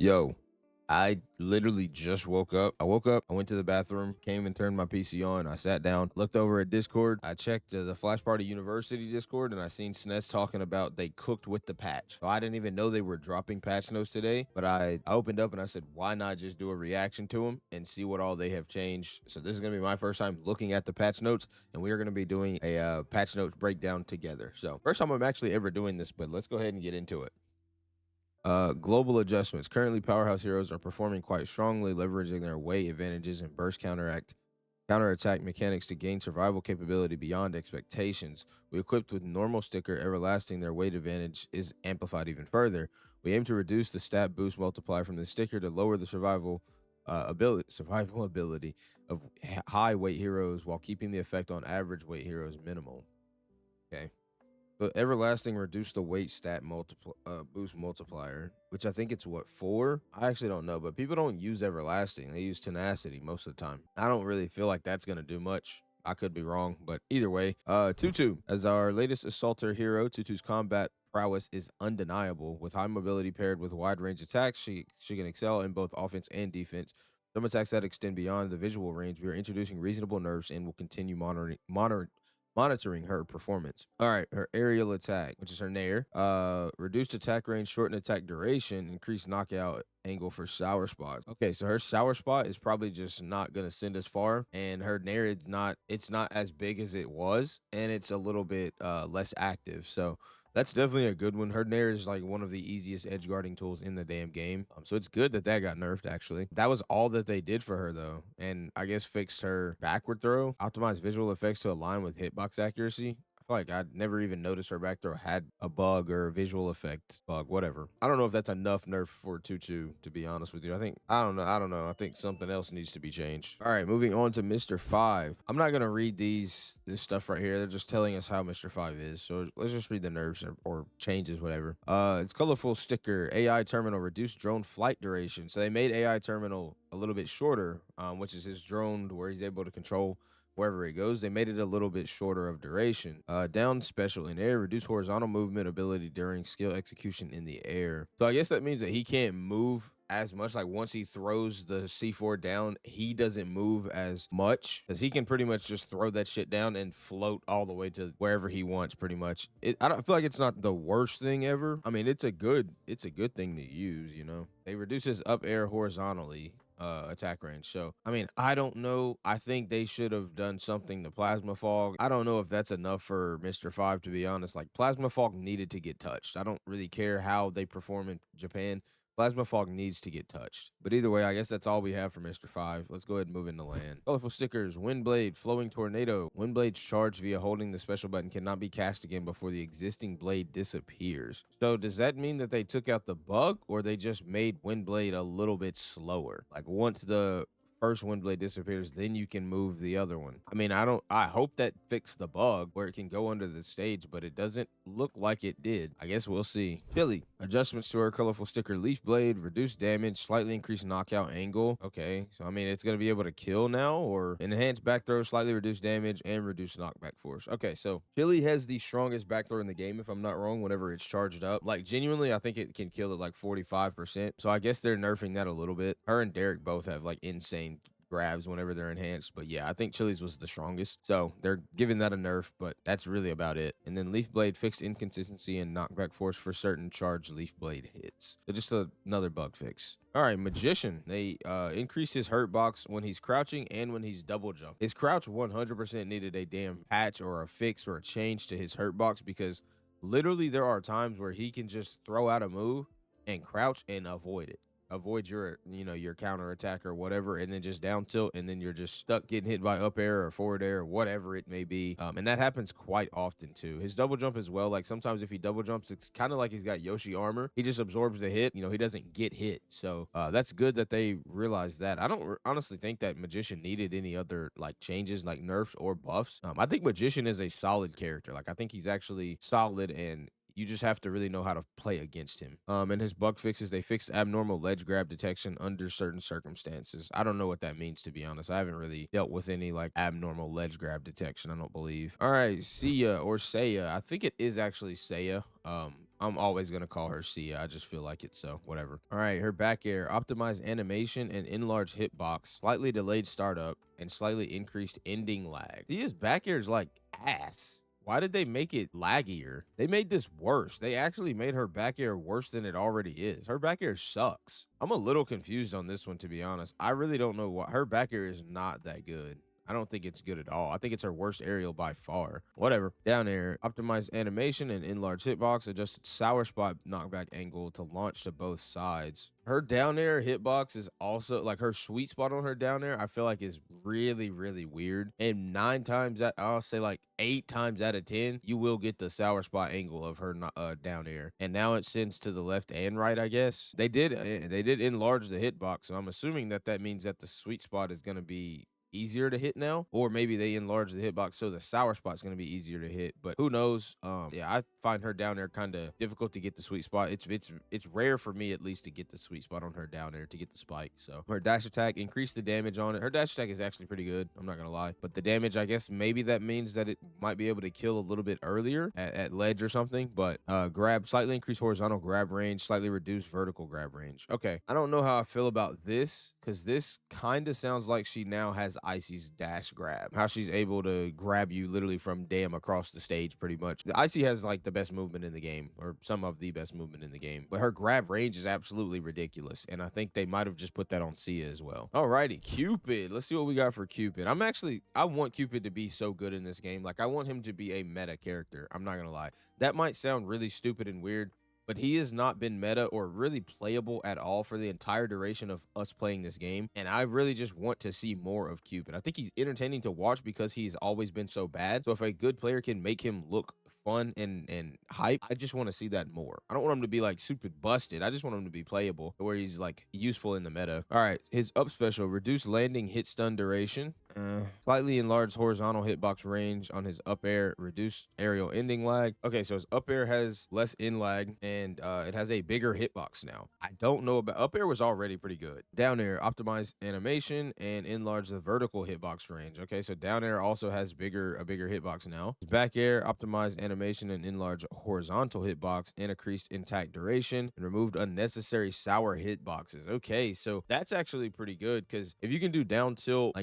Yo, I literally just woke up. I woke up, I went to the bathroom, came and turned my PC on. I sat down, looked over at Discord. I checked the Flash Party University Discord, and I seen SNES talking about they cooked with the patch. So I didn't even know they were dropping patch notes today, but I opened up and I said, why not just do a reaction to them and see what all they have changed? So this is going to be my first time looking at the patch notes, and we are going to be doing a patch notes breakdown together. So first time I'm actually ever doing this, but let's go ahead and get into it. Global adjustments. Currently, powerhouse heroes are performing quite strongly, leveraging their weight advantages and burst counterattack mechanics to gain survival capability beyond expectations. We equipped with normal sticker everlasting, their weight advantage is amplified even further. We aim to reduce the stat boost multiplier from the sticker to lower the survival ability of high weight heroes while keeping the effect on average weight heroes minimal. Okay. But everlasting reduced the weight stat boost multiplier, which I think it's what, 4? I actually don't know, but people don't use everlasting. They use tenacity most of the time. I don't really feel like that's gonna do much. I could be wrong, but either way, Tutu as our latest assaulter hero. Tutu's combat prowess is undeniable. With high mobility paired with wide range attacks, she can excel in both offense and defense. Some attacks that extend beyond the visual range. We are introducing reasonable nerfs and will continue monitoring her performance. All right, her aerial attack, which is her nair, reduced attack range, shortened attack duration, increased knockout angle for sour spots. Okay, so her sour spot is probably just not gonna send us far, and her nair is not. It's not as big as it was, and it's a little bit less active. So that's definitely a good one. Her nair is like one of the easiest edge guarding tools in the damn game. So it's good that that got nerfed, actually. That was all that they did for her, though. And I guess fixed her backward throw, optimized visual effects to align with hitbox accuracy. I feel like I'd never even noticed her back throw had a bug or a visual effect bug, whatever. I don't know if that's enough nerf for Tutu, to be honest with you. I don't know. I think something else needs to be changed. All right, moving on to Mr. 5. I'm not gonna read this stuff right here. They're just telling us how Mr. 5 is. So let's just read the nerfs or changes, whatever. It's colorful sticker, AI terminal, reduced drone flight duration. So they made AI terminal a little bit shorter, which is his drone where he's able to control wherever it goes. They made it a little bit shorter of duration. Down special in air, reduce horizontal movement ability during skill execution in the air. So I guess that means that he can't move as much. Like once he throws the C4 down, he doesn't move as much because he can pretty much just throw that shit down and float all the way to wherever he wants. Pretty much. I don't feel like it's not the worst thing ever. I mean, it's a good thing to use. You know, they reduce his up air horizontally attack range. So I mean, I don't know. I think they should have done something to plasma fog. I don't know if that's enough for Mr. 5, to be honest. Like plasma fog needed to get touched. I don't really care how they perform in Japan. Plasma fog needs to get touched. But either way, I guess that's all we have for Mr. 5. Let's go ahead and move into land. Colorful stickers, Windblade, Flowing Tornado. Windblade's charged via holding the special button cannot be cast again before the existing blade disappears. So does that mean that they took out the bug or they just made Windblade a little bit slower? Like once the first wind blade disappears, then you can move the other one. I mean, I hope that fixed the bug where it can go under the stage, but it doesn't look like it did. I guess we'll see. Chili, adjustments to our colorful sticker, Leaf Blade, reduced damage, slightly increased knockout angle. Okay, so I mean, it's going to be able to kill now, or enhanced back throw, slightly reduced damage, and reduced knockback force. Okay, so Chili has the strongest back throw in the game, if I'm not wrong, whenever it's charged up. Like, genuinely, I think it can kill at like 45%. So I guess they're nerfing that a little bit. Her and Derek both have like insane grabs whenever they're enhanced. But yeah, I think Chili's was the strongest. So they're giving that a nerf, but that's really about it. And then Leaf Blade fixed inconsistency and knockback force for certain charged Leaf Blade hits. So just another bug fix. All right, Magician. They increased his hurt box when he's crouching and when he's double jump. His crouch 100% needed a damn patch or a fix or a change to his hurt box because literally there are times where he can just throw out a move and crouch and avoid it. Avoid your, your counter attack or whatever, and then just down tilt, and then you're just stuck getting hit by up air or forward air or whatever it may be. And that happens quite often too. His double jump as well. Like sometimes if he double jumps, it's kind of like he's got Yoshi armor. He just absorbs the hit. He doesn't get hit. So that's good that they realized that. I don't honestly think that Magician needed any other like changes, like nerfs or buffs. I think Magician is a solid character. Like I think he's actually solid and you just have to really know how to play against him. And his bug fixes, they fixed abnormal ledge grab detection under certain circumstances. I don't know what that means, to be honest. I haven't really dealt with any like abnormal ledge grab detection, I don't believe. All right, Sia or Saya. I think it is actually Saya. I'm always gonna call her Sia. I just feel like it, so whatever. All right, her back air, optimized animation and enlarged hitbox, slightly delayed startup, and slightly increased ending lag. Sia's back air is like ass. Why did they make it laggier? They made this worse. They actually made her back air worse than it already is. Her back air sucks. I'm a little confused on this one, to be honest. I really don't know why. Her back air is not that good. I don't think it's good at all. I think it's her worst aerial by far. Whatever. Down air, optimized animation and enlarged hitbox, adjusted sour spot knockback angle to launch to both sides. Her down air hitbox is also like her sweet spot on her down air. I feel like is really, really weird. And 9 times out, I'll say like 8 times out of 10, you will get the sour spot angle of her down air. And now it sends to the left and right. I guess they did enlarge the hitbox, so I'm assuming that means that the sweet spot is going to be easier to hit now, or maybe they enlarge the hitbox so the sour spot's going to be easier to hit, but who knows. Yeah, I find her down there kind of difficult to get the sweet spot. It's rare for me at least to get the sweet spot on her down there to get the spike. So her dash attack, increase the damage on it. Her dash attack is actually pretty good, I'm not gonna lie, but the damage, I guess maybe that means that it might be able to kill a little bit earlier at ledge or something. But grab, slightly increased horizontal grab range, slightly reduced vertical grab range. Okay, I don't know how I feel about this, because this kind of sounds like she now has Icy's dash grab. How she's able to grab you literally from damn across the stage pretty much. The Icy has like the best movement in the game, or some of the best movement in the game. But her grab range is absolutely ridiculous. And I think they might have just put that on Sia as well. Alrighty, Cupid. Let's see what we got for Cupid. I want Cupid to be so good in this game. Like, I want him to be a meta character. I'm not gonna lie. That might sound really stupid and weird, but he has not been meta or really playable at all for the entire duration of us playing this game. And I really just want to see more of Cupid. I think he's entertaining to watch because he's always been so bad. So if a good player can make him look fun and hype, I just want to see that more. I don't want him to be like super busted. I just want him to be playable where he's like useful in the meta. All right, his up special, reduce landing hit stun duration. Slightly enlarged horizontal hitbox range on his up air, reduced aerial ending lag. Okay, so his up air has less in lag, and it has a bigger hitbox now. I don't know about up air, was already pretty good. Down air, optimized animation and enlarge the vertical hitbox range. Okay, so down air also has a bigger hitbox now. His back air, optimized animation and enlarged horizontal hitbox and increased intact duration and removed unnecessary sour hitboxes. Okay, so that's actually pretty good, because if you can do down tilt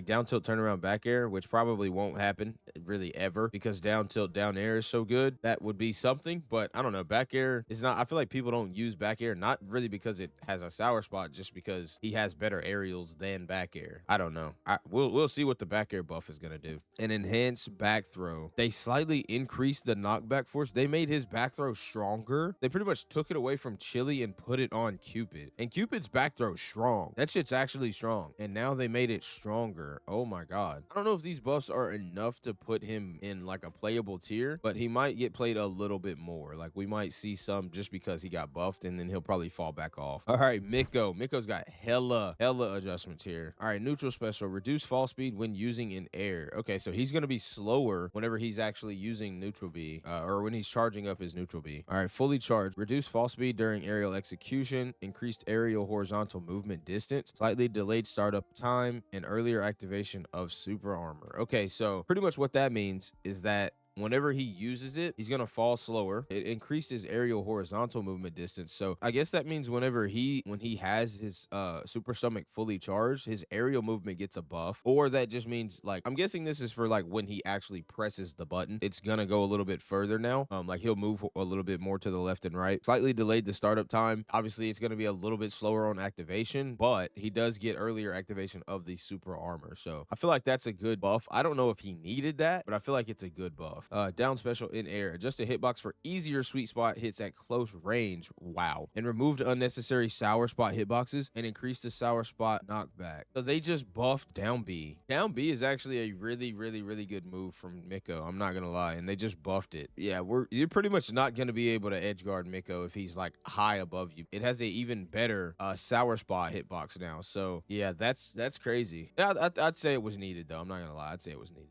turn around back air, which probably won't happen really ever because down tilt down air is so good, that would be something. But I don't know, back air is not, I feel like people don't use back air, not really because it has a sour spot, just because he has better aerials than back air. I don't know. We'll see what the back air buff is gonna do. An enhanced back throw. They slightly increased the knockback force. They made his back throw stronger. They pretty much took it away from Chili and put it on Cupid. And Cupid's back throw is strong. That shit's actually strong. And now they made it stronger. Oh my god. I don't know if these buffs are enough to put him in like a playable tier, but he might get played a little bit more. Like, we might see some just because he got buffed, and then he'll probably fall back off. All right, Miko. Miko's got hella adjustments here. All right, neutral special, reduce fall speed when using in air. Okay, so he's gonna be slower whenever he's actually using neutral B, or when he's charging up his neutral B. All right, fully charged, reduce fall speed during aerial execution, increased aerial horizontal movement distance, slightly delayed startup time, and earlier activation of super armor. Okay, so pretty much what that means is that whenever he uses it, he's gonna fall slower. It increased his aerial horizontal movement distance. So I guess that means when he has his super stomach fully charged, his aerial movement gets a buff. Or that just means, like, I'm guessing this is for like when he actually presses the button, it's gonna go a little bit further now. Like, he'll move a little bit more to the left and right. Slightly delayed the startup time. Obviously, it's gonna be a little bit slower on activation, but he does get earlier activation of the super armor. So I feel like that's a good buff. I don't know if he needed that, but I feel like it's a good buff. Down special in air, adjust the hitbox for easier sweet spot hits at close range. Wow. And removed unnecessary sour spot hitboxes and increased the sour spot knockback. So they just buffed down B. Down B is actually a really good move from Miko, I'm not gonna lie, and they just buffed it. Yeah, you're pretty much not gonna be able to edge guard Miko if he's like high above you. It has a even better sour spot hitbox now. So yeah, that's crazy. I'd say it was needed though. I'm not gonna lie, I'd say it was needed.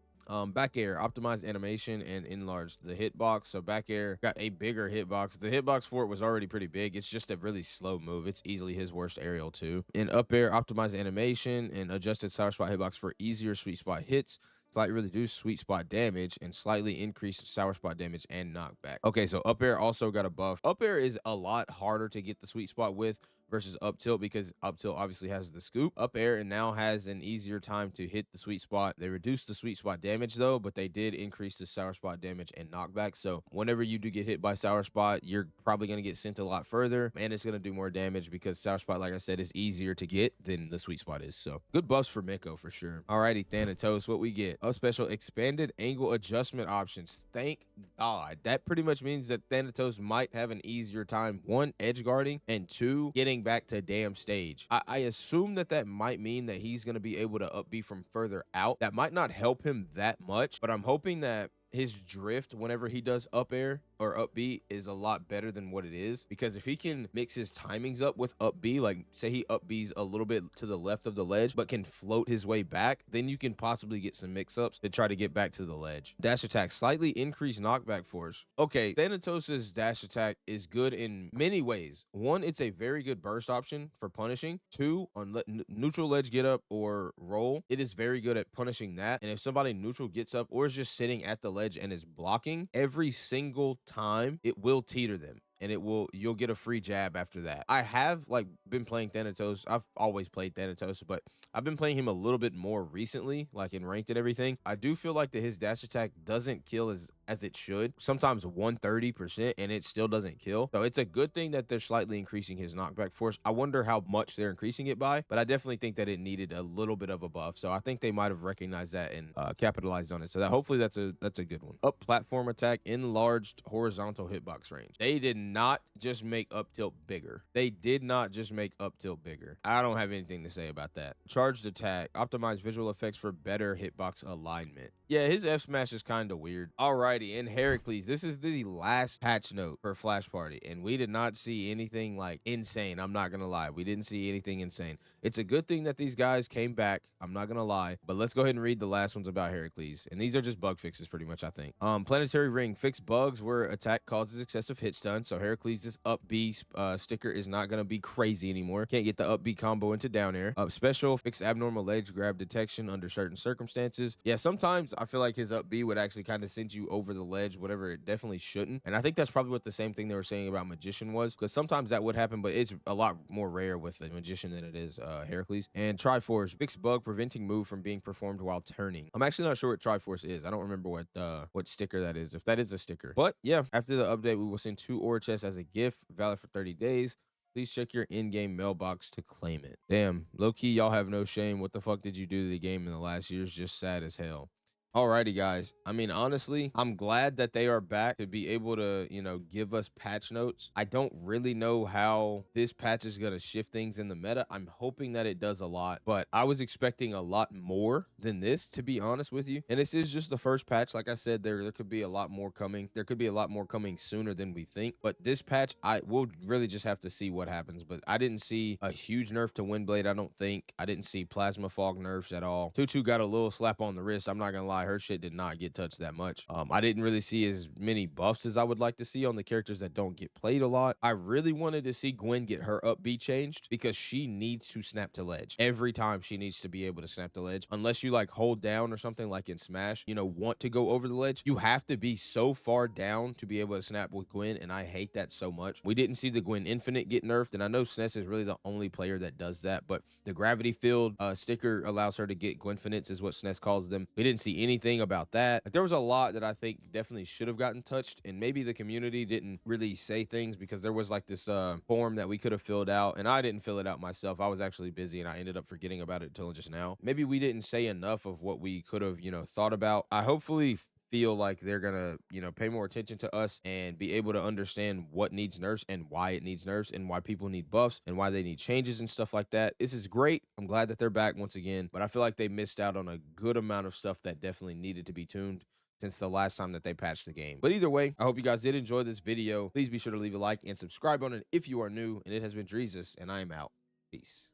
Back air, optimized animation and enlarged the hitbox. So back air got a bigger hitbox. The hitbox for it was already pretty big. It's just a really slow move. It's easily his worst aerial too. In up air, optimized animation and adjusted sour spot hitbox for easier sweet spot hits. slightly reduced sweet spot damage, and slightly increased sour spot damage and knockback. Okay, so up air also got a buff. Up air is a lot harder to get the sweet spot with versus up tilt, because up tilt obviously has the scoop. Up air and now has an easier time to hit the sweet spot. They reduced the sweet spot damage though, but they did increase the sour spot damage and knockback. So whenever you do get hit by sour spot, you're probably going to get sent a lot further, and it's going to do more damage because sour spot, like I said, is easier to get than the sweet spot is. So good buffs for Miko for sure. Alrighty, Thanatos, what we get? Up special, expanded angle adjustment options. Thank God. That pretty much means that Thanatos might have an easier time, one, edge guarding, and two, getting back to damn stage. I assume that might mean that he's going to be able to up B from further out. That might not help him that much, but I'm hoping that his drift whenever he does up air or up B is a lot better than what it is, because if he can mix his timings up with up B, like say he up B's a little bit to the left of the ledge but can float his way back, then you can possibly get some mix-ups to try to get back to the ledge. Dash attack, slightly increased knockback force. Okay, Thanatos' dash attack is good in many ways. One, it's a very good burst option for punishing. Two, on neutral ledge get up or roll, it is very good at punishing that. And if somebody neutral gets up or is just sitting at the ledge and is blocking, every single time it will teeter them, and you'll get a free jab after that. I have like been playing Thanatos. I've always played Thanatos, but I've been playing him a little bit more recently, like in ranked and everything. I do feel like that his dash attack doesn't kill as it should. Sometimes 130% and it still doesn't kill. So it's a good thing that they're slightly increasing his knockback force. I wonder how much they're increasing it by, but I definitely think that it needed a little bit of a buff. So I think they might have recognized that and capitalized on it. So that hopefully that's a good one. Up platform attack, enlarged horizontal hitbox range. They did not just make up tilt bigger. They did not just make up tilt bigger. I don't have anything to say about that. Charged attack, optimized visual effects for better hitbox alignment. Yeah, his F smash is kind of weird. Alrighty, and Heracles, this is the last patch note for Flash Party, and we did not see anything like insane. I'm not gonna lie, we didn't see anything insane. It's a good thing that these guys came back, I'm not gonna lie, but let's go ahead and read the last ones about Heracles, and these are just bug fixes pretty much, I think. Planetary ring, fix bugs where attack causes excessive hit stun, so Heracles, this up B sticker is not gonna be crazy anymore. Can't get the up B combo into down air. Up special, fix abnormal ledge grab detection under certain circumstances. Yeah, sometimes I feel like his up B would actually kind of send you over the ledge, whatever it definitely shouldn't. And I think that's probably what the same thing they were saying about Magician was, because sometimes that would happen, but it's a lot more rare with the Magician than it is Heracles. And Triforce, fix bug preventing move from being performed while turning. I'm actually not sure what Triforce is. I don't remember what sticker that is, if that is a sticker. But yeah, after the update, we will send 2 ore chests as a gift, valid for 30 days. Please check your in-game mailbox to claim it. Damn, low-key, y'all have no shame. What the fuck did you do to the game in the last year? It's just sad as hell. Alrighty, guys. I mean, honestly, I'm glad that they are back to be able to, give us patch notes. I don't really know how this patch is going to shift things in the meta. I'm hoping that it does a lot, but I was expecting a lot more than this, to be honest with you. And this is just the first patch. Like I said, there could be a lot more coming. There could be a lot more coming sooner than we think. But this patch, I will really just have to see what happens. But I didn't see a huge nerf to Windblade, I don't think. I didn't see Plasma Fog nerfs at all. Tutu got a little slap on the wrist. I'm not going to lie. Her shit did not get touched that much. I didn't really see as many buffs as I would like to see on the characters that don't get played a lot. I really wanted to see Gwen get her up B changed, because she needs to snap to ledge. Every time she needs to be able to snap to ledge. Unless you like hold down or something like in Smash, want to go over the ledge, you have to be so far down to be able to snap with Gwen, and I hate that so much. We didn't see the Gwen Infinite get nerfed, and I know SNES is really the only player that does that, but the gravity field sticker allows her to get Gwenfinites, is what SNES calls them. We didn't see anything about that. Like, there was a lot that I think definitely should have gotten touched, and maybe the community didn't really say things, because there was like this form that we could have filled out, and I didn't fill it out myself. I was actually busy and I ended up forgetting about it until just now. Maybe we didn't say enough of what we could have, thought about. I hopefully feel like they're gonna, pay more attention to us and be able to understand what needs nerfs and why it needs nerfs and why people need buffs and why they need changes and stuff like that. This is great. I'm glad that they're back once again, but I feel like they missed out on a good amount of stuff that definitely needed to be tuned since the last time that they patched the game. But either way, I hope you guys did enjoy this video. Please be sure to leave a like and subscribe on it if you are new. And it has been Dreezus, and I am out. Peace.